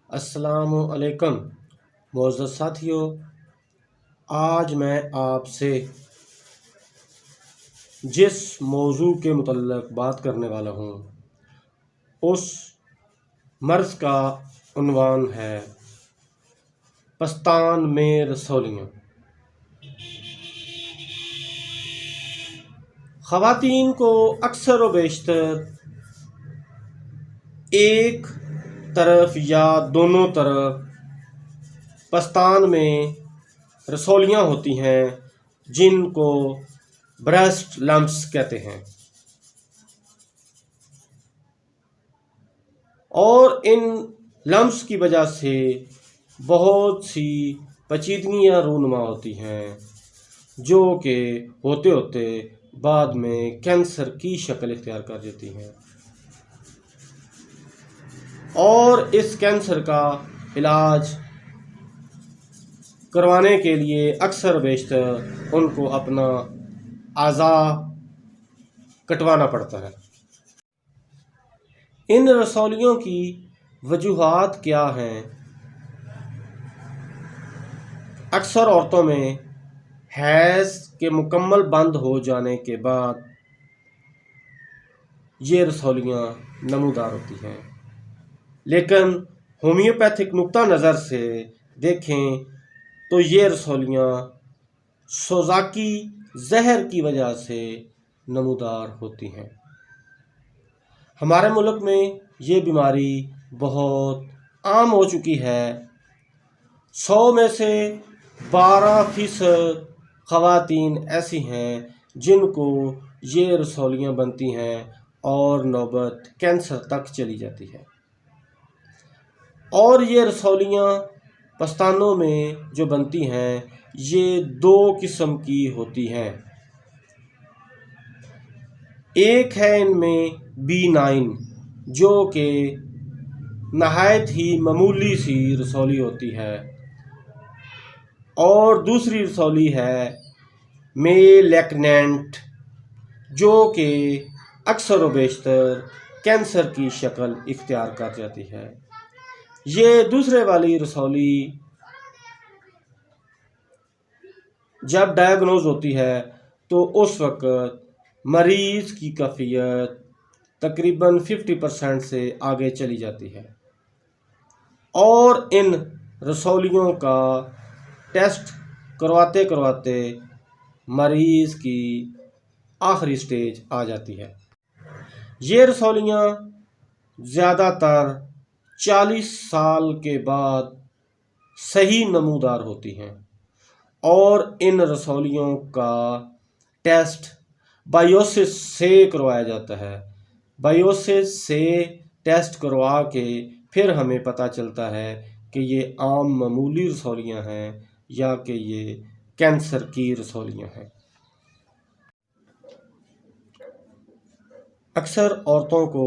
السلام علیکم معزز ساتھیوں، آج میں آپ سے جس موضوع کے متعلق بات کرنے والا ہوں اس مرض کا عنوان ہے پستان میں رسولیاں۔ خواتین کو اکثر و بیشتر ایک طرف یا دونوں طرف پستان میں رسولیاں ہوتی ہیں جن کو بریسٹ لمپس کہتے ہیں، اور ان لمپس کی وجہ سے بہت سی پیچیدگیاں رونما ہوتی ہیں جو کہ ہوتے ہوتے بعد میں کینسر کی شکل اختیار کر دیتی ہیں، اور اس کینسر کا علاج کروانے کے لیے اکثر بیشتر ان کو اپنا اعضاء کٹوانا پڑتا ہے۔ ان رسولیوں کی وجوہات کیا ہیں؟ اکثر عورتوں میں حیض کے مکمل بند ہو جانے کے بعد یہ رسولیاں نمودار ہوتی ہیں، لیکن ہومیوپیتھک نقطہ نظر سے دیکھیں تو یہ رسولیاں سوزاکی زہر کی وجہ سے نمودار ہوتی ہیں۔ ہمارے ملک میں یہ بیماری بہت عام ہو چکی ہے۔ 100 میں سے 12% خواتین ایسی ہیں جن کو یہ رسولیاں بنتی ہیں اور نوبت کینسر تک چلی جاتی ہے۔ اور یہ رسولیاں پستانوں میں جو بنتی ہیں یہ 2 قسم کی ہوتی ہیں۔ ایک ہے ان میں B9 جو کہ نہایت ہی معمولی سی رسولی ہوتی ہے، اور دوسری رسولی ہے میلیگنینٹ جو کہ اکثر و بیشتر کینسر کی شکل اختیار کر جاتی ہے۔ یہ دوسرے والی رسولی جب ڈائیگنوز ہوتی ہے تو اس وقت مریض کی کیفیت تقریباً 50% سے آگے چلی جاتی ہے، اور ان رسولیوں کا ٹیسٹ کرواتے کرواتے مریض کی آخری سٹیج آ جاتی ہے۔ یہ رسولیاں زیادہ تر 40 سال کے بعد صحیح نمودار ہوتی ہیں، اور ان رسولیوں کا ٹیسٹ بائیوسس سے کروایا جاتا ہے۔ بائیوسس سے ٹیسٹ کروا کے پھر ہمیں پتہ چلتا ہے کہ یہ عام معمولی رسولیاں ہیں یا کہ یہ کینسر کی رسولیاں ہیں۔ اکثر عورتوں کو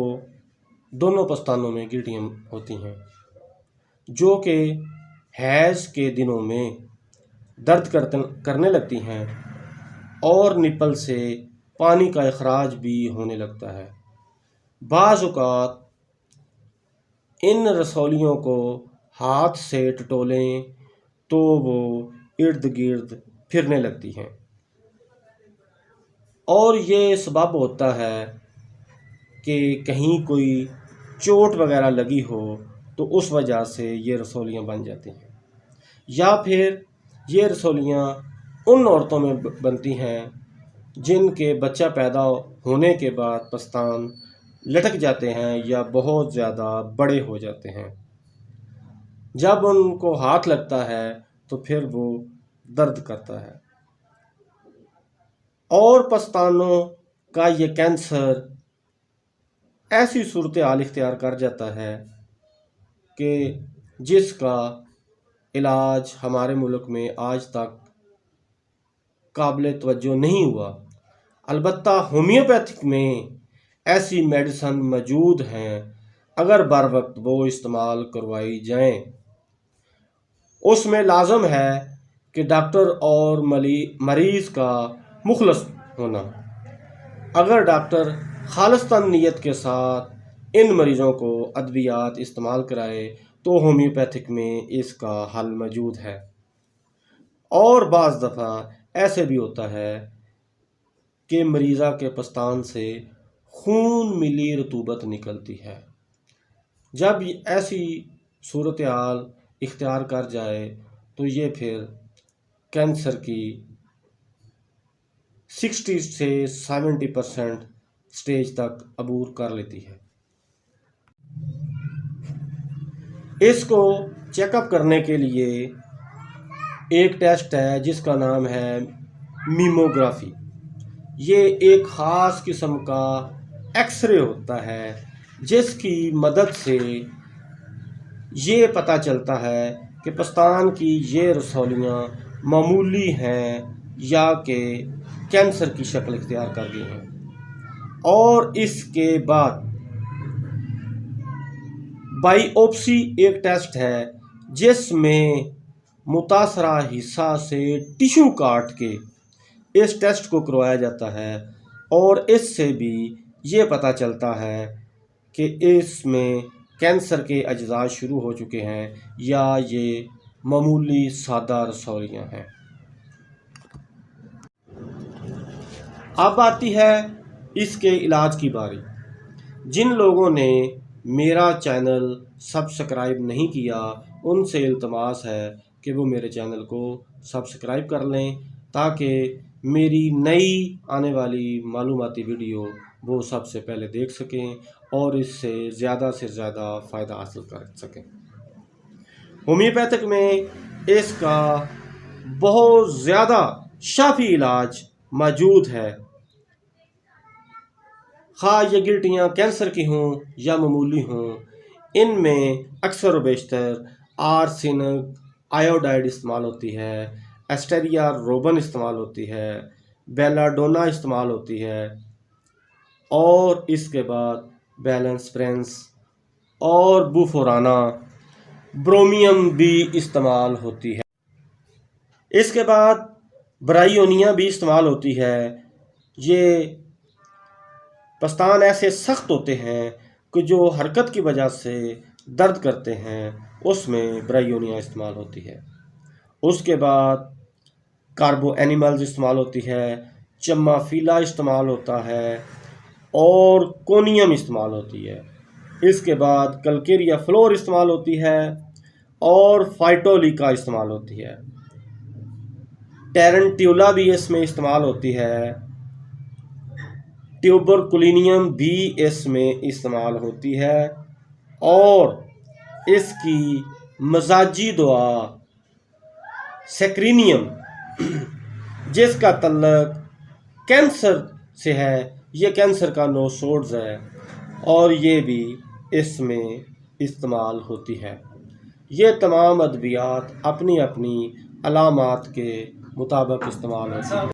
دونوں پستانوں میں گیٹیاں ہوتی ہیں جو کہ حیض کے دنوں میں درد کرنے لگتی ہیں، اور نپل سے پانی کا اخراج بھی ہونے لگتا ہے۔ بعض اوقات ان رسولیوں کو ہاتھ سے ٹٹولیں تو وہ ارد گرد پھرنے لگتی ہیں، اور یہ سبب ہوتا ہے کہ کہیں کوئی چوٹ وغیرہ لگی ہو تو اس وجہ سے یہ رسولیاں بن جاتی ہیں، یا پھر یہ رسولیاں ان عورتوں میں بنتی ہیں جن کے بچہ پیدا ہونے کے بعد پستان لٹک جاتے ہیں یا بہت زیادہ بڑے ہو جاتے ہیں۔ جب ان کو ہاتھ لگتا ہے تو پھر وہ درد کرتا ہے، اور پستانوں کا یہ کینسر ایسی صورتحال اختیار کر جاتا ہے کہ جس کا علاج ہمارے ملک میں آج تک قابل توجہ نہیں ہوا۔ البتہ ہومیوپیتھک میں ایسی میڈیسن موجود ہیں، اگر بر وقت وہ استعمال کروائی جائیں۔ اس میں لازم ہے کہ ڈاکٹر اور مریض کا مخلص ہونا۔ اگر ڈاکٹر خالصتاً نیت کے ساتھ ان مریضوں کو ادویات استعمال کرائے تو ہومیوپیتھک میں اس کا حل موجود ہے۔ اور بعض دفعہ ایسے بھی ہوتا ہے کہ مریضہ کے پستان سے خون ملی رطوبت نکلتی ہے۔ جب ایسی صورتحال اختیار کر جائے تو یہ پھر کینسر کی 60 سے 70% سٹیج تک عبور کر لیتی ہے۔ اس کو چیک اپ کرنے کے لیے ایک ٹیسٹ ہے جس کا نام ہے میموگرافی۔ یہ ایک خاص قسم کا ایکس رے ہوتا ہے جس کی مدد سے یہ پتہ چلتا ہے کہ پستان کی یہ رسولیاں معمولی ہیں یا کہ کینسر کی شکل اختیار کر گئی ہیں۔ اور اس کے بعد بائیوپسی ایک ٹیسٹ ہے جس میں متاثرہ حصہ سے ٹیشو کاٹ کے اس ٹیسٹ کو کروایا جاتا ہے، اور اس سے بھی یہ پتہ چلتا ہے کہ اس میں کینسر کے اجزاء شروع ہو چکے ہیں یا یہ معمولی سادہ رسولیاں ہیں۔ اب آتی ہے اس کے علاج کی باری۔ جن لوگوں نے میرا چینل سبسکرائب نہیں کیا ان سے التماس ہے کہ وہ میرے چینل کو سبسکرائب کر لیں تاکہ میری نئی آنے والی معلوماتی ویڈیو وہ سب سے پہلے دیکھ سکیں اور اس سے زیادہ فائدہ حاصل کر سکیں۔ ہومیوپیتھک میں اس کا بہت زیادہ شافی علاج موجود ہے، خواہ یہ گلٹیاں کینسر کی ہوں یا معمولی ہوں۔ ان میں اکثر و بیشتر آرسینک آیوڈائڈ استعمال ہوتی ہے، ایسٹیریا روبن استعمال ہوتی ہے، بیلاڈونا استعمال ہوتی ہے، اور اس کے بعد بیلنس پرنس اور بوفورانا برومیم بھی استعمال ہوتی ہے۔ اس کے بعد برائیونیا بھی استعمال ہوتی ہے۔ یہ پستان ایسے سخت ہوتے ہیں کہ جو حرکت کی وجہ سے درد کرتے ہیں، اس میں برائیونیا استعمال ہوتی ہے۔ اس کے بعد کاربو اینیملز استعمال ہوتی ہے، چمافیلا استعمال ہوتا ہے اور کونیم استعمال ہوتی ہے۔ اس کے بعد کلکیریا فلور استعمال ہوتی ہے اور فائٹولیکا استعمال ہوتی ہے۔ ٹیرنٹیولا بھی اس میں استعمال ہوتی ہے، ٹیوبرکلینیم بھی اس میں استعمال ہوتی ہے، اور اس کی مزاجی دوا سیکرینیم جس کا تعلق کینسر سے ہے، یہ کینسر کا نوسوڈز ہے اور یہ بھی اس میں استعمال ہوتی ہے۔ یہ تمام ادویات اپنی اپنی علامات کے مطابق استعمال ہوتی ہیں۔